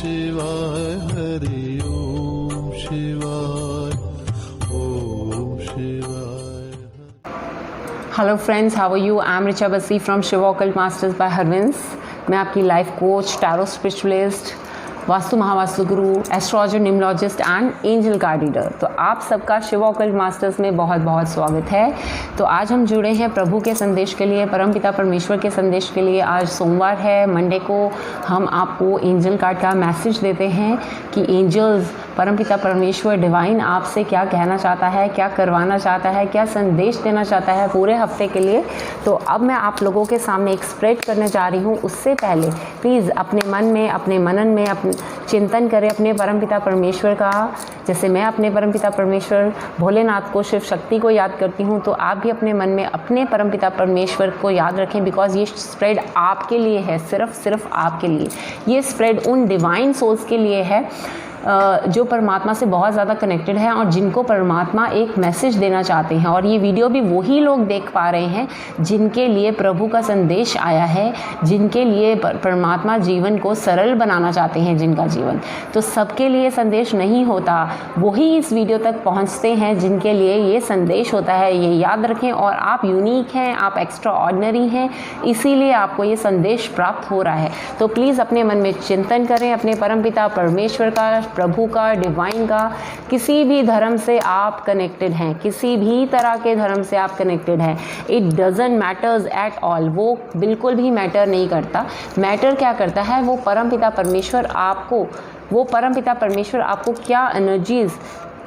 शिवाय हरि ओम शिवाय ओम शिवाय। Hello friends, how are you? I am Richa Bassi from Shiva occult masters by हरविंस। मैं आपकी life coach, tarot spiritualist, vastu Mahavastu guru, astrologer, numerologist and angel card reader. तो आप सबका शिवा ऑकल्ट मास्टर्स में बहुत बहुत स्वागत है। तो आज हम जुड़े हैं प्रभु के संदेश के लिए, परमपिता परमेश्वर के संदेश के लिए। आज सोमवार है, मंडे को हम आपको एंजल कार्ड का मैसेज देते हैं कि एंजल्स, परमपिता परमेश्वर, डिवाइन आपसे क्या कहना चाहता है, क्या करवाना चाहता है, क्या संदेश देना चाहता है पूरे हफ्ते के लिए। तो अब मैं आप लोगों के सामने एक स्प्रेड करने जा रही हूँ। उससे पहले प्लीज़ अपने मन में, अपने मनन में चिंतन करें अपने परमपिता परमेश्वर का। जैसे मैं अपने परमपिता परमेश्वर भोलेनाथ को, शिव शक्ति को याद करती हूँ, तो आप भी अपने मन में अपने परमपिता परमेश्वर को याद रखें। बिकॉज ये स्प्रेड आपके लिए है, सिर्फ आपके लिए। ये स्प्रेड उन डिवाइन सोल्स के लिए है जो परमात्मा से बहुत ज़्यादा कनेक्टेड है और जिनको परमात्मा एक मैसेज देना चाहते हैं। और ये वीडियो भी वही लोग देख पा रहे हैं जिनके लिए प्रभु का संदेश आया है, जिनके लिए परमात्मा जीवन को सरल बनाना चाहते हैं, जिनका जीवन। तो सबके लिए संदेश नहीं होता, वही इस वीडियो तक पहुंचते हैं जिनके लिए ये संदेश होता है। ये याद रखें। और आप यूनिक हैं, आप एक्स्ट्रा ऑर्डिनरी हैं, इसीलिए आपको ये संदेश प्राप्त हो रहा है। तो प्लीज़ अपने मन में चिंतन करें अपने परमपिता परमेश्वर का, प्रभु का, डिवाइन का। किसी भी धर्म से आप कनेक्टेड हैं, किसी भी तरह के धर्म से आप कनेक्टेड हैं, it doesn't matters at all. वो बिल्कुल भी मैटर नहीं करता। मैटर क्या करता है, वो परमपिता परमेश्वर आपको क्या एनर्जीज,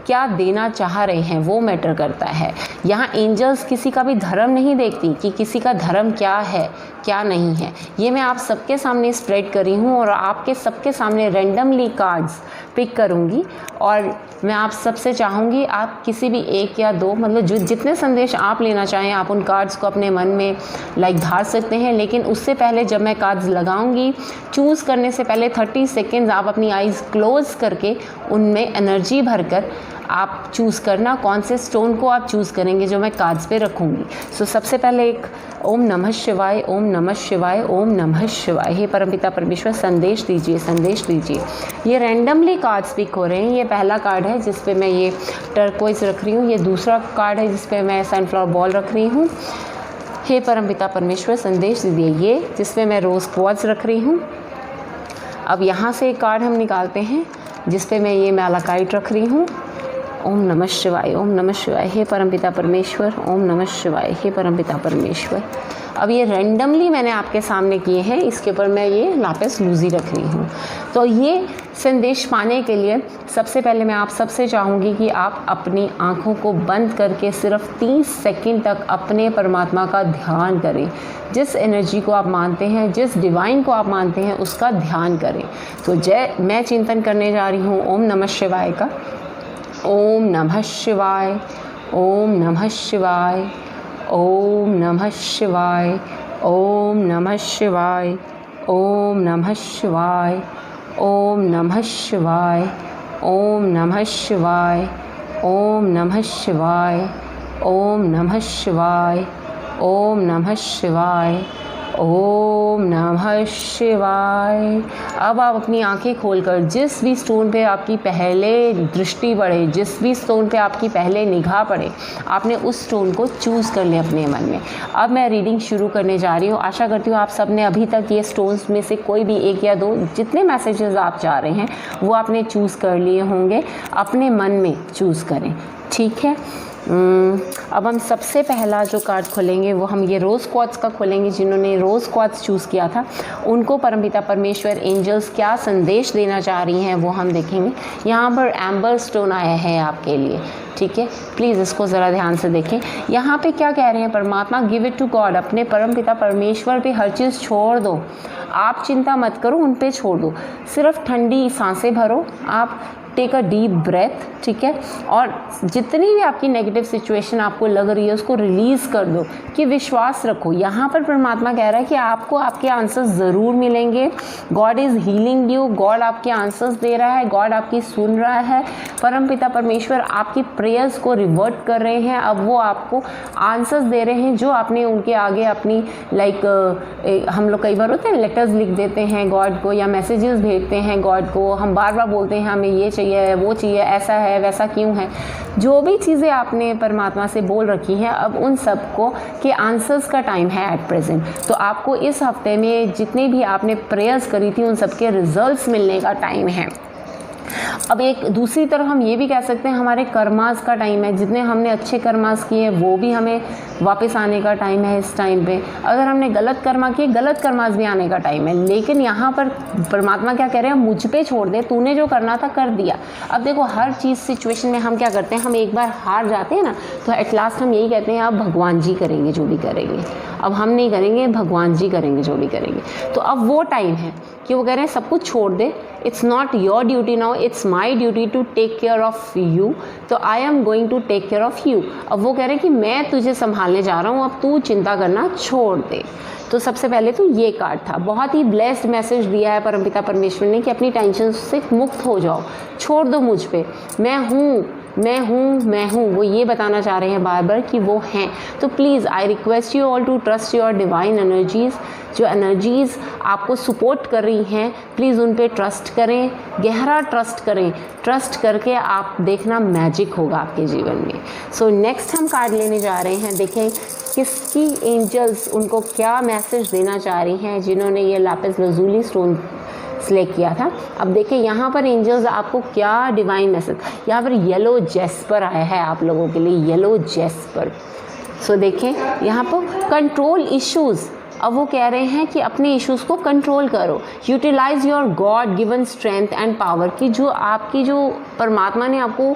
क्या देना चाह रहे हैं, वो मैटर करता है। यहाँ एंजल्स किसी का भी धर्म नहीं देखती कि किसी का धर्म क्या है, क्या नहीं है। ये मैं आप सबके सामने स्प्रेड कर रही हूँ और आपके सबके सामने रैंडमली कार्ड्स पिक करूँगी। और मैं आप सबसे चाहूँगी आप किसी भी एक या दो, मतलब जितने संदेश आप लेना चाहें, आप उन कार्ड्स को अपने मन में धार सकते हैं। लेकिन उससे पहले जब मैं कार्ड्स लगाऊंगी, चूज़ करने से पहले 30 सेकेंड्स आप अपनी आइज़ क्लोज़ करके उनमें एनर्जी भरकर आप चूज़ करना कौन से स्टोन को आप चूज़ करेंगे जो मैं कार्ड्स पे रखूँगी। सो सबसे पहले एक ओम नमः शिवाय, ओम नमः शिवाय, ओम नमः शिवाय। हे परमपिता परमेश्वर, संदेश दीजिए, संदेश दीजिए। ये रैंडमली कार्ड्स पिक हो रहे हैं। ये पहला कार्ड है जिस पे मैं ये टर्कोइज रख रही हूँ। ये दूसरा कार्ड है जिस पे मैं सनफ्लावर बॉल रख रही हूँ। हे परमपिता परमेश्वर, संदेश दीजिए। ये जिस पे मैं रोज़ क्वार्ट्ज रख रही हूँ। अब यहाँ से एक कार्ड हम निकालते हैं जिस पे मैं ये मैलाकाइट रख रही हूँ। ओम नमः शिवाय, ओम नमः शिवाय। हे परमपिता परमेश्वर, ओम नमः शिवाय। हे परमपिता परमेश्वर। अब ये रैंडमली मैंने आपके सामने किए हैं, इसके ऊपर मैं ये लापिस लूज़ी रख रही हूँ। तो ये संदेश पाने के लिए सबसे पहले मैं आप सबसे चाहूँगी कि आप अपनी आँखों को बंद करके सिर्फ 30 सेकंड तक अपने परमात्मा का ध्यान करें। जिस एनर्जी को आप मानते हैं, जिस डिवाइन को आप मानते हैं, उसका ध्यान करें। तो मैं चिंतन करने जा रही हूँ ओम नमः शिवाय का। ओम नमः शिवाय, ओम नमः शिवाय, ओम नमः शिवाय, ओम नमः शिवाय, ओम नमः शिवाय, ओम नमः शिवाय, ओम नमः शिवाय, ओम नमः शिवाय, ओम नमः शिवाय, ओम नमः शिवाय, ओम नमः शिवाय। अब आप अपनी आंखें खोलकर जिस भी स्टोन पे आपकी पहले दृष्टि पड़े, जिस भी स्टोन पे आपकी पहले निगाह पड़े, आपने उस स्टोन को चूज़ कर लिया अपने मन में। अब मैं रीडिंग शुरू करने जा रही हूँ। आशा करती हूँ आप सब ने अभी तक ये स्टोन्स में से कोई भी एक या दो, जितने मैसेजेस आप चाह रहे हैं, वो आपने चूज़ कर लिए होंगे। अपने मन में चूज़ करें, ठीक है। अब हम सबसे पहला जो कार्ड खोलेंगे वो हम ये रोज़ क्वार्ट्ज का खोलेंगे। जिन्होंने रोज़ क्वार्ट्ज चूज़ किया था उनको परमपिता परमेश्वर, एंजल्स क्या संदेश देना चाह रही हैं वो हम देखेंगे। यहाँ पर एम्बर स्टोन आया है आपके लिए, ठीक है। प्लीज़ इसको ज़रा ध्यान से देखें। यहाँ पे क्या कह रहे हैं परमात्मा, गिव इट टू गॉड। अपने परमपिता परमेश्वर पे हर चीज़ छोड़ दो। आप चिंता मत करो, उन पे छोड़ दो। सिर्फ ठंडी सांसें भरो। आप टेक अ डीप ब्रेथ, ठीक है, और जितनी भी आपकी नेगेटिव सिचुएशन आपको लग रही है उसको रिलीज़ कर दो, कि विश्वास रखो। यहाँ पर परमात्मा कह रहा है कि आपको आपके आंसर्स ज़रूर मिलेंगे। God is healing you, God आपके आंसर्स दे रहा है, गॉड आपकी सुन रहा है। परमपिता परमेश्वर आपकी प्रेयर्स को रिवर्ट कर रहे हैं, अब वो आपको आंसर्स दे रहे हैं जो आपने उनके आगे अपनी हम लोग कई बार होते हैं लेटर्स लिख देते हैं गॉड को, या मैसेजेस भेजते हैं गॉड को, हम बार बार बोलते हैं हमें ये चाहिए वो चाहिए, ऐसा है वैसा क्यों है। जो भी चीज़ें आपने परमात्मा से बोल रखी हैं, अब उन सबको के आंसर्स का टाइम है एट प्रेजेंट। तो आपको इस हफ्ते में जितने भी आपने प्रेयर्स करी थी उन सबके रिजल्ट्स मिलने का टाइम है। अब एक दूसरी तरफ हम ये भी कह सकते हैं हमारे कर्मास का टाइम है, जितने हमने अच्छे कर्मास किए वो भी हमें वापस आने का टाइम है इस टाइम पे। अगर हमने गलत कर्मा किए, गलत कर्मास भी आने का टाइम है। लेकिन यहाँ पर परमात्मा क्या कह रहे हैं, मुझ पे छोड़ दे, तूने जो करना था कर दिया। अब देखो हर चीज़ सिचुएशन में हम क्या करते हैं, हम एक बार हार जाते हैं ना, तो एट लास्ट हम यही कहते हैं अब भगवान जी करेंगे जो भी करेंगे, अब हम नहीं करेंगे, भगवान जी करेंगे जो भी करेंगे। तो अब वो टाइम है कि वो कह रहे हैं सब कुछ छोड़ दे, it's not your duty now, it's my duty to take care of you, तो I am going to take care of you. अब वो कह रहे हैं कि मैं तुझे संभालने जा रहा हूँ, अब तू चिंता करना छोड़ दे। तो सबसे पहले तो ये कार्ड था, बहुत ही ब्लेस्ड मैसेज दिया है परमपिता परमेश्वर ने कि अपनी टेंशन से मुक्त हो जाओ, छोड़ दो मुझ पे, मैं हूँ मैं हूँ मैं हूँ, वो ये बताना चाह रहे हैं बार बार कि वो हैं। तो please I request you all to trust your divine energies. जो एनर्जीज़ आपको सपोर्ट कर रही हैं प्लीज़ उन पे ट्रस्ट करें, गहरा ट्रस्ट करें। ट्रस्ट करके आप देखना मैजिक होगा आपके जीवन में। सो नेक्स्ट हम कार्ड लेने जा रहे हैं, देखें किसकी एंजल्स उनको क्या मैसेज देना चाह रही हैं जिन्होंने ये लापिस लजुली स्टोन सिलेक्ट किया था। अब देखिए यहाँ पर एंजल्स आपको क्या डिवाइन मैसेज, यहाँ पर येलो जेस्पर आया है आप लोगों के लिए, येलो जेस्पर। सो देखें यहाँ पर कंट्रोल इश्यूज़, अब वो कह रहे हैं कि अपने इश्यूज़ को कंट्रोल करो, utilise your God given strength and power, की जो आपकी जो परमात्मा ने आपको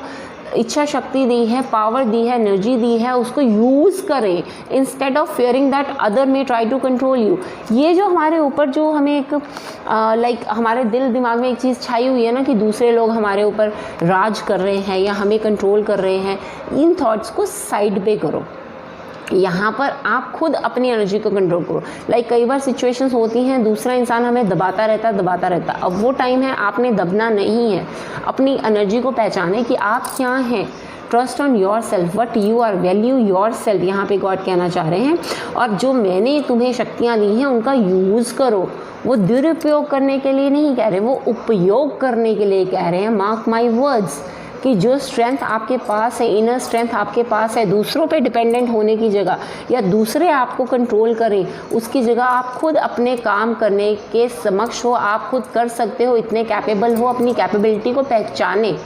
इच्छा शक्ति दी है, पावर दी है, एनर्जी दी है, उसको यूज़ करें instead of fearing that other may try to control you. ये जो हमारे ऊपर जो हमें एक हमारे दिल दिमाग में एक चीज़ छाई हुई है ना कि दूसरे लोग हमारे ऊपर राज कर रहे हैं या हमें कंट्रोल कर रहे हैं, इन थॉट्स को साइड पे करो। यहाँ पर आप खुद अपनी एनर्जी को कंट्रोल करो। कई बार सिचुएशंस होती हैं दूसरा इंसान हमें दबाता रहता। अब वो टाइम है आपने दबना नहीं है, अपनी एनर्जी को पहचाने कि आप क्या हैं। Trust on your self, what you are, value your self, यहाँ पे गॉड कहना चाह रहे हैं। और जो मैंने तुम्हें शक्तियाँ दी हैं उनका यूज़ करो। वो दुरुपयोग करने के लिए नहीं कह रहे, वो उपयोग करने के लिए कह रहे हैं। मार्क माई वर्ड्स कि जो स्ट्रेंथ आपके पास है, इनर स्ट्रेंथ आपके पास है, दूसरों पे डिपेंडेंट होने की जगह या दूसरे आपको कंट्रोल करें उसकी जगह आप खुद अपने काम करने के समक्ष हो, आप खुद कर सकते हो, इतने कैपेबल हो, अपनी कैपेबिलिटी को पहचाने।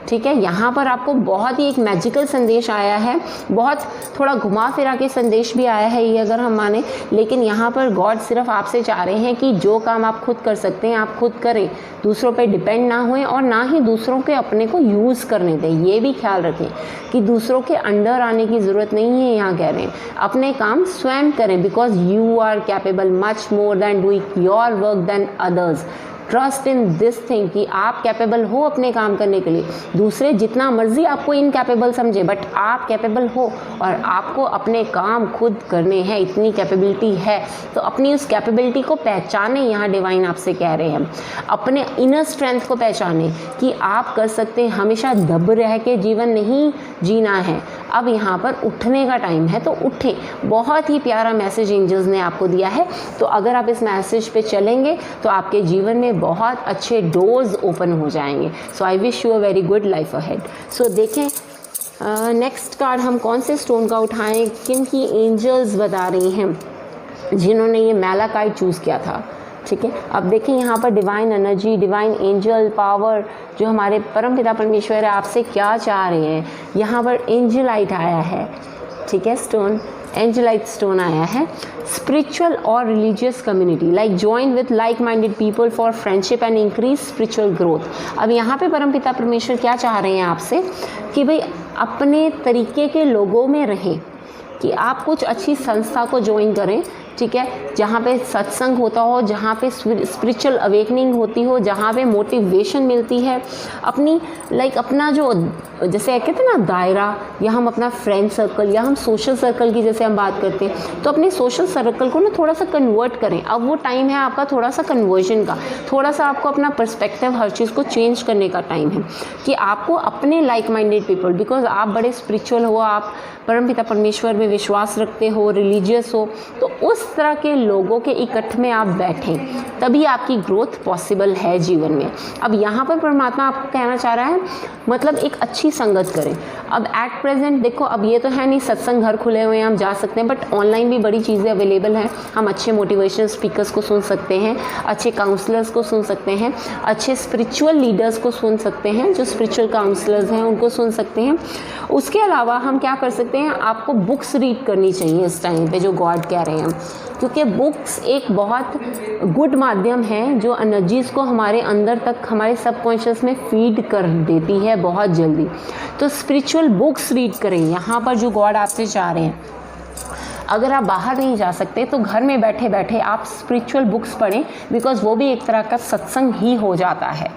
ठीक है, यहाँ पर आपको बहुत ही एक मैजिकल संदेश आया है, बहुत थोड़ा घुमा फिरा के संदेश भी आया है ये अगर हम माने, लेकिन यहाँ पर गॉड सिर्फ आपसे चाह रहे हैं कि जो काम आप खुद कर सकते हैं आप खुद करें, दूसरों पे डिपेंड ना होएं और ना ही दूसरों के अपने को यूज़ करने दें। ये भी ख्याल रखें कि दूसरों के अंडर आने की ज़रूरत नहीं है। यहाँ कह रहे हैं अपने काम स्वयं करें, because you are capable much more than doing your work than others. Trust in this thing कि आप कैपेबल हो अपने काम करने के लिए। दूसरे जितना मर्जी आपको इनकैपेबल समझे, बट आप कैपेबल हो और आपको अपने काम खुद करने हैं, इतनी कैपेबिलिटी है। तो अपनी उस कैपेबिलिटी को पहचाने, यहाँ डिवाइन आपसे कह रहे हैं। अपने इनर स्ट्रेंथ को पहचाने कि आप कर सकते हैं, हमेशा दब रह के जीवन नहीं जीना है। अब यहाँ पर उठने का टाइम है, तो उठे। बहुत ही प्यारा मैसेज एंजल्स ने आपको दिया है। तो अगर आप इस मैसेज पे चलेंगे तो आपके जीवन में बहुत अच्छे डोर्स ओपन हो जाएंगे। So I wish you a very good life ahead. So देखें नेक्स्ट कार्ड हम कौन से स्टोन का उठाएं, किन की एंजल्स बता रही हैं जिन्होंने ये मैलाकाइट चूज़ किया था। ठीक है, अब देखिए यहाँ पर divine energy, divine angel power जो हमारे परमपिता परमेश्वर है आपसे क्या चाह रहे हैं। यहाँ पर एंजलाइट आया है, ठीक है, स्टोन एंजलाइट स्टोन आया है। स्पिरिचुअल और religious community join with like minded people for friendship and increase spiritual growth. अब यहाँ पे परमपिता परमेश्वर क्या चाह रहे हैं आपसे कि भाई अपने तरीके के लोगों में रहें, कि आप कुछ अच्छी संस्था को ज्वाइन करें ठीक है, जहाँ पे सत्संग होता हो, जहाँ पे स्पिरिचुअल अवेकनिंग होती हो, जहाँ पे मोटिवेशन मिलती है, अपनी अपना जो जैसे कहते हैं ना दायरा, या हम अपना फ्रेंड सर्कल या हम सोशल सर्कल की जैसे हम बात करते हैं, तो अपने सोशल सर्कल को ना थोड़ा सा कन्वर्ट करें। अब वो टाइम है आपका थोड़ा सा कन्वर्जन का, थोड़ा सा आपको अपना पर्सपेक्टिव हर चीज़ को चेंज करने का टाइम है कि आपको अपने लाइक माइंडेड पीपल, बिकॉज आप बड़े स्पिरिचुअल हो, आप परमपिता परमेश्वर में विश्वास रखते हो, रिलीजियस हो, तो उस तरह के लोगों के इकट्ठ में आप बैठें, तभी आपकी ग्रोथ पॉसिबल है जीवन में। अब यहाँ पर परमात्मा आपको कहना चाह रहा है मतलब एक अच्छी संगत करें। अब एट प्रेजेंट देखो, अब ये तो है नहीं सत्संग घर खुले हुए हैं, हम जा सकते हैं, बट ऑनलाइन भी बड़ी चीज़ें अवेलेबल हैं। हम अच्छे मोटिवेशनल स्पीकर्स को सुन सकते हैं, अच्छे काउंसलर्स को सुन सकते हैं, अच्छे स्पिरिचुअल लीडर्स को सुन सकते हैं, जो स्पिरिचुअल काउंसलर्स हैं उनको सुन सकते हैं। उसके अलावा हम क्या कर सकते हैं, आपको बुक्स रीड करनी चाहिए इस टाइम पे, जो गॉड कह रहे हैं, क्योंकि बुक्स एक बहुत गुड माध्यम है जो एनर्जीज़ को हमारे अंदर तक, हमारे सबकॉन्शियस में फीड कर देती है बहुत जल्दी। तो स्पिरिचुअल बुक्स रीड करें, यहाँ पर जो गॉड आपसे चाह रहे हैं। अगर आप बाहर नहीं जा सकते तो घर में बैठे बैठे आप स्पिरिचुअल बुक्स पढ़ें, बिकॉज़ वो भी एक तरह का सत्संग ही हो जाता है,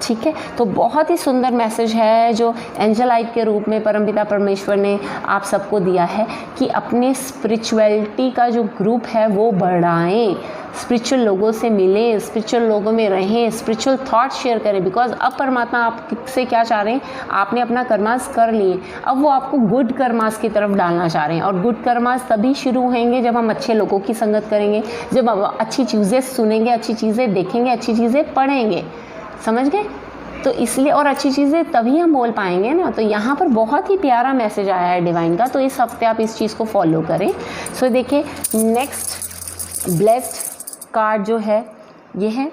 ठीक है। तो बहुत ही सुंदर मैसेज है जो एंजलाइट के रूप में परमपिता परमेश्वर ने आप सबको दिया है कि अपने स्पिरिचुअलिटी का जो ग्रुप है वो बढ़ाएं, स्पिरिचुअल लोगों से मिलें, स्पिरिचुअल लोगों में रहें, स्पिरिचुअल थॉट शेयर करें, बिकॉज अब परमात्मा आपसे क्या चाह रहे हैं, आपने अपना कर्मास कर लिए, अब वो आपको गुड कर्मास की तरफ डालना चाह रहे हैं। और गुड कर्मास तभी शुरू होंगे जब हम अच्छे लोगों की संगत करेंगे, जब हम अच्छी चीज़ें सुनेंगे, अच्छी चीज़ें देखेंगे, अच्छी चीज़ें पढ़ेंगे, समझ गए। तो इसलिए, और अच्छी चीज़ें तभी हम बोल पाएंगे ना। तो यहाँ पर बहुत ही प्यारा मैसेज आया है डिवाइन का, तो इस हफ्ते आप इस चीज़ को फॉलो करें। सो देखिए नेक्स्ट ब्लेस्ड कार्ड जो है ये है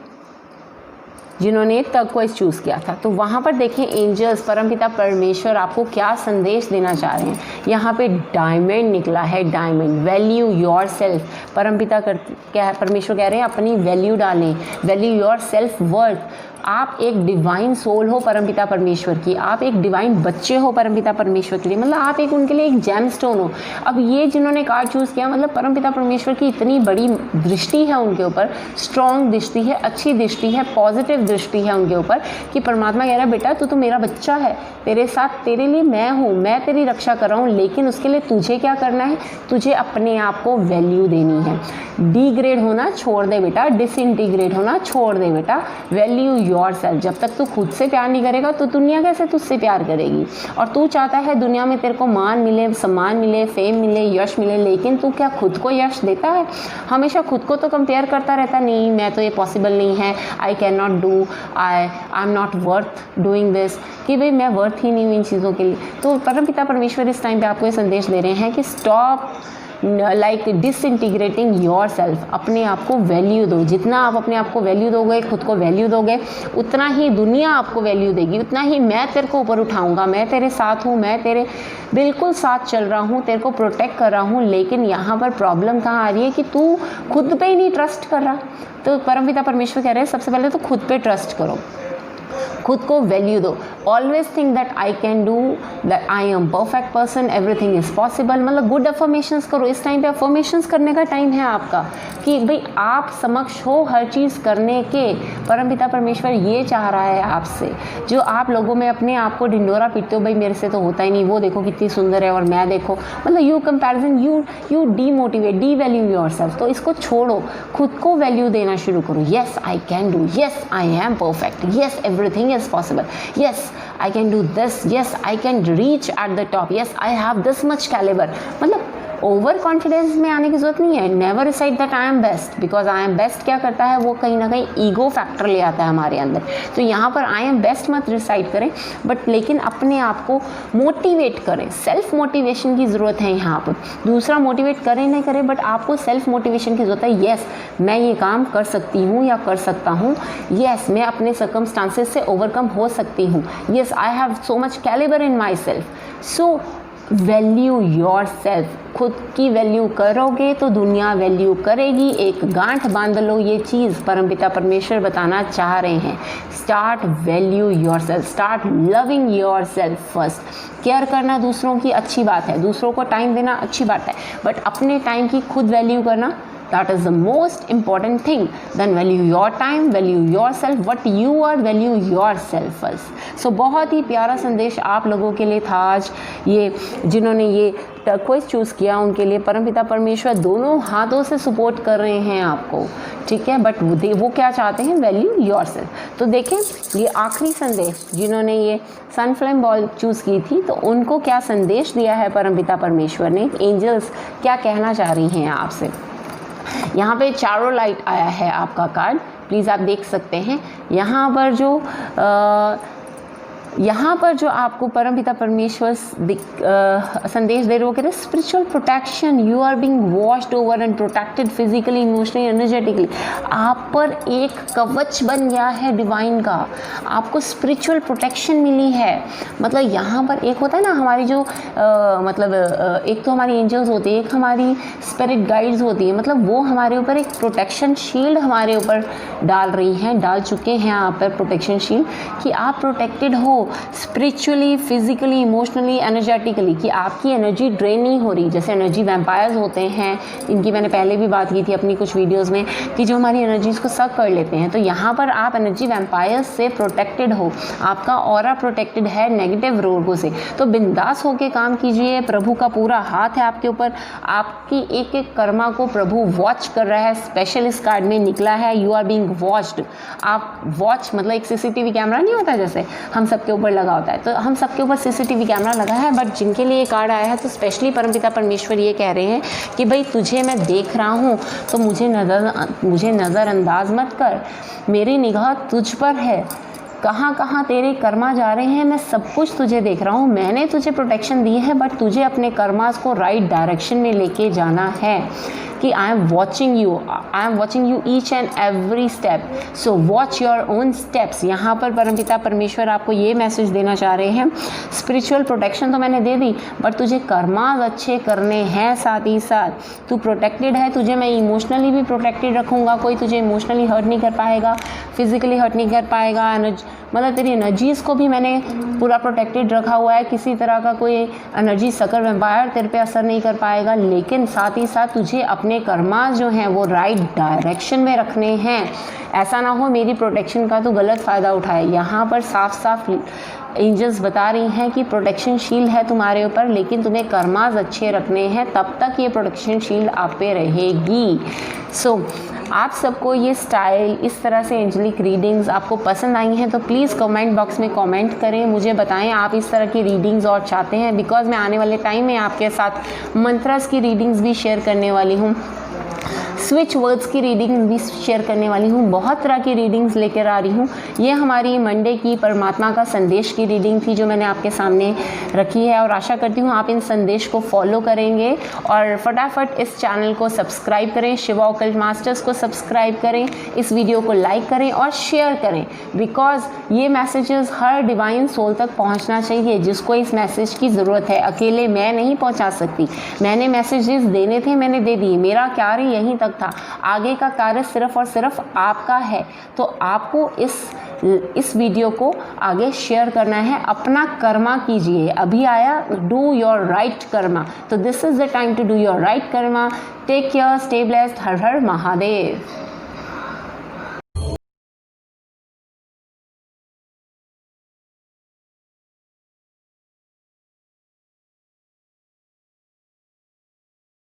जिन्होंने टर्कोइज चूज़ किया था। तो वहाँ पर देखें एंजल्स, परमपिता परमेश्वर आपको क्या संदेश देना चाह रहे हैं। यहाँ पे डायमंड निकला है, डायमंड, वैल्यू योर सेल्फ। परमपिता परमेश्वर कह रहे हैं अपनी वैल्यू डालें, वैल्यू योर सेल्फ वर्थ। आप एक डिवाइन सोल हो परमपिता परमेश्वर की, आप एक डिवाइन बच्चे हो परमपिता परमेश्वर के लिए, मतलब आप एक उनके लिए एक जेम स्टोन हो। अब ये जिन्होंने कार्ड चूज़ किया, मतलब परमपिता परमेश्वर की इतनी बड़ी दृष्टि है उनके ऊपर, स्ट्रॉन्ग दृष्टि है, अच्छी दृष्टि है, पॉजिटिव दृष्टि है उनके ऊपर, कि परमात्मा कह रहा है बेटा तू तो मेरा बच्चा है, तेरे साथ, तेरे लिए मैं हूँ, मैं तेरी रक्षा कर रहा हूँ, लेकिन उसके लिए तुझे क्या करना है, तुझे अपने आप को वैल्यू देनी है। डिग्रेड होना छोड़ दे बेटा, डिसइंटीग्रेट होना छोड़ दे बेटा, वैल्यू योरसेल्फ। जब तक तू खुद से प्यार नहीं करेगा तो दुनिया कैसे तुझसे प्यार करेगी। और तू चाहता है दुनिया में तेरे को मान मिले, सम्मान मिले, फेम मिले, यश मिले, लेकिन तू क्या खुद को यश देता है। हमेशा खुद को तो कंपेयर करता रहता, नहीं मैं तो ये पॉसिबल नहीं है, I can not do, I am not worth doing this, कि भाई मैं वर्थ ही नहीं हूँ इन चीज़ों के लिए। तो परमपिता परमेश्वर इस टाइम पे आपको ये संदेश दे रहे हैं कि stop like disintegrating your self. अपने आप को वैल्यू दो, जितना आप अपने आप को वैल्यू दोगे, खुद को वैल्यू दोगे, उतना ही दुनिया आपको वैल्यू देगी, उतना ही मैं तेरे को ऊपर उठाऊंगा, मैं तेरे साथ हूँ, मैं तेरे बिल्कुल साथ चल रहा हूँ, तेरे को प्रोटेक्ट कर रहा हूँ। लेकिन यहाँ पर प्रॉब्लम कहाँ आ रही है कि तू खुद पे ही नहीं ट्रस्ट कर रहा। तो परमपिता परमेश्वर कह रहे हैं सबसे पहले तो खुद पे ट्रस्ट करो, खुद को वैल्यू दो। Always think that I can do, that I M perfect person, everything is possible. मतलब गुड अफर्मेशंस करो। इस टाइम पे अफर्मेशंस करने का टाइम है आपका, कि भाई आप समक्ष हो हर चीज़ करने के। परमपिता परमेश्वर ये चाह रहा है आपसे, जो आप लोगों में अपने आप को ढिंडोरा पीटते हो, भाई मेरे से तो होता ही नहीं, वो देखो कितनी सुंदर है और मैं देखो, मतलब you comparison, you demotivate, D value yourself. तो इसको छोड़ो, खुद को वैल्यू देना शुरू करो। Yes I can do, yes I am perfect, yes everything is possible, yes I can do this, yes I can reach at the top, yes I have this much caliber। मतलब over confidence में आने की जरूरत नहीं है। Never reside that I am best, because I am best क्या करता है, वो कहीं ना कहीं ईगो फैक्टर ले आता है हमारे अंदर। तो यहाँ पर आई एम बेस्ट मत रिसाइड करें, बट लेकिन अपने आप को मोटिवेट करें। सेल्फ मोटिवेशन की ज़रूरत है यहाँ पर। दूसरा मोटिवेट करें नहीं करें, बट आपको सेल्फ मोटिवेशन की ज़रूरत है। येस मैं ये काम कर सकती हूँ या कर सकता हूँ, येस मैं अपने सर्कमस्टांसेस से ओवरकम हो सकती हूँ, yes I have so much calibre in myself. So value your self. खुद की वैल्यू करोगे तो दुनिया वैल्यू करेगी। एक गांठ बांध लो, ये चीज़ परमपिता परमेश्वर बताना चाह रहे हैं। Start value your self, start loving your self first. Care करना दूसरों की अच्छी बात है, दूसरों को टाइम देना अच्छी बात है, बट अपने टाइम की खुद वैल्यू करना That is the most important thing. Then value your time, value yourself, what you are, value yourself first. So बहुत ही प्यारा संदेश आप लोगों के लिए था आज। ये जिन्होंने ये टर्कोइज चूज़ किया उनके लिए परमपिता परमेश्वर दोनों हाथों से सपोर्ट कर रहे हैं आपको, ठीक है। बट वो क्या चाहते हैं, वैल्यू योरसेल्फ। तो देखें ये आखिरी संदेश जिन्होंने ये सनफ्लेम बॉल चूज़ की थी, तो उनको क्या संदेश दिया है परमपिता परमेश्वर ने, एंजल्स क्या कहना चाह रही हैं आपसे। यहाँ पे चारों लाइट आया है आपका कार्ड, प्लीज़ आप देख सकते हैं। यहाँ पर जो आपको परमपिता परमेश्वर संदेश दे रहे हो, कह रहे spiritual protection, you are being washed over and protected physically, emotionally, energetically. आप पर एक कवच बन गया है डिवाइन का, आपको स्पिरिचुअल प्रोटेक्शन मिली है। मतलब यहाँ पर एक होता है ना हमारी जो एक तो हमारी एंजल्स होती है, एक हमारी स्पिरिट गाइड्स होती है, मतलब वो हमारे ऊपर एक प्रोटेक्शन शील्ड हमारे ऊपर डाल चुके हैं आप पर प्रोटेक्शन शील्ड, कि आप प्रोटेक्टेड हो स्पिरिचुअली, फिजिकली, इमोशनली, एनर्जेटिकली, कि आपकी एनर्जी ड्रेन नहीं हो रही। जैसे एनर्जी वैम्पायर्स होते हैं, इनकी मैंने पहले भी बात की थी अपनी कुछ वीडियोस में, कि जो हमारी एनर्जीज को सक कर लेते हैं। तो यहाँ पर आप एनर्जी वैम्पायर्स से प्रोटेक्टेड हो, आपका ऑरा प्रोटेक्टेड है नेगेटिव रोगों से। तो बिंदास होकर काम कीजिए, प्रभु का पूरा हाथ है आपके ऊपर, आपकी एक एक कर्मा को प्रभु वॉच कर रहा है। स्पेशल इस कार्ड में निकला है यू आर बीइंग वॉच्ड। आप वॉच मतलब एक सीसीटीवी कैमरा नहीं होता जैसे हम सबके ऊपर लगा होता है, तो हम सबके ऊपर सीसीटीवी कैमरा लगा है। बट जिनके लिए ये कार्ड आया है, तो स्पेशली परमपिता परमेश्वर ये कह रहे हैं कि भाई तुझे मैं देख रहा हूँ, तो मुझे नज़रअंदाज मत कर, मेरी निगाह तुझ पर है। कहाँ कहाँ तेरे कर्मा जा रहे हैं मैं सब कुछ तुझे देख रहा हूँ। मैंने तुझे प्रोटेक्शन दी है, बट तुझे अपने कर्मास को राइट डायरेक्शन में लेके जाना है, कि I am watching you each and every step, so watch your own steps. यहाँ पर परमपिता परमेश्वर आपको ये मैसेज देना चाह रहे हैं, स्पिरिचुअल प्रोटेक्शन तो मैंने दे दी, बट तुझे कर्मास अच्छे करने हैं। साथ ही साथ तू प्रोटेक्टेड है, तुझे मैं इमोशनली भी प्रोटेक्टेड रखूँगा, कोई तुझे इमोशनली हर्ट नहीं कर पाएगा, फिजिकली हर्ट नहीं कर पाएगा, मतलब तेरी एनर्जीज़ को भी मैंने पूरा प्रोटेक्टेड रखा हुआ है, किसी तरह का कोई एनर्जी सकर वैम्पायर तेरे पे असर नहीं कर पाएगा। लेकिन साथ ही साथ तुझे अपने कर्मा जो हैं वो राइट डायरेक्शन में रखने हैं। ऐसा ना हो मेरी प्रोटेक्शन का तो गलत फ़ायदा उठाए। यहाँ पर साफ साफ एंजल्स बता रही हैं कि प्रोटेक्शन शील्ड है तुम्हारे ऊपर, लेकिन तुम्हें कर्मास अच्छे रखने हैं, तब तक ये प्रोटेक्शन शील्ड आप पे रहेगी। सो आप सबको ये स्टाइल, इस तरह से एंजलिक रीडिंग्स आपको पसंद आई हैं, तो प्लीज़ कमेंट बॉक्स में कमेंट करें, मुझे बताएं आप इस तरह की रीडिंग्स और चाहते हैं। बिकॉज़ मैं आने वाले टाइम में आपके साथ मंत्रस की रीडिंग्स भी शेयर करने वाली हूँ, स्विच वर्ड्स की रीडिंग्स भी शेयर करने वाली हूँ, बहुत तरह की रीडिंग्स लेकर आ रही हूँ। ये हमारी मंडे की परमात्मा का संदेश की रीडिंग थी जो मैंने आपके सामने रखी है, और आशा करती हूँ आप इन संदेश को फॉलो करेंगे और फटाफट इस चैनल को सब्सक्राइब करें, शिवा ऑकल्ट मास्टर्स को सब्सक्राइब करें, इस वीडियो को लाइक करें और शेयर करें। बिकॉज ये मैसेजेस हर डिवाइन सोल तक पहुँचना चाहिए जिसको इस मैसेज की ज़रूरत है। अकेले मैं नहीं पहुँचा सकती, मैंने मैसेजेस देने थे, मैंने दे दिए, मेरा कार्य यहीं तक था, आगे का कार्य सिर्फ और सिर्फ आपका है। तो आपको इस वीडियो को आगे शेयर करना है, अपना कर्मा कीजिए। अभी आया डू योर राइट कर्मा, तो this is the time to do your right karma. Take care, stay blessed, हर हर महादेव।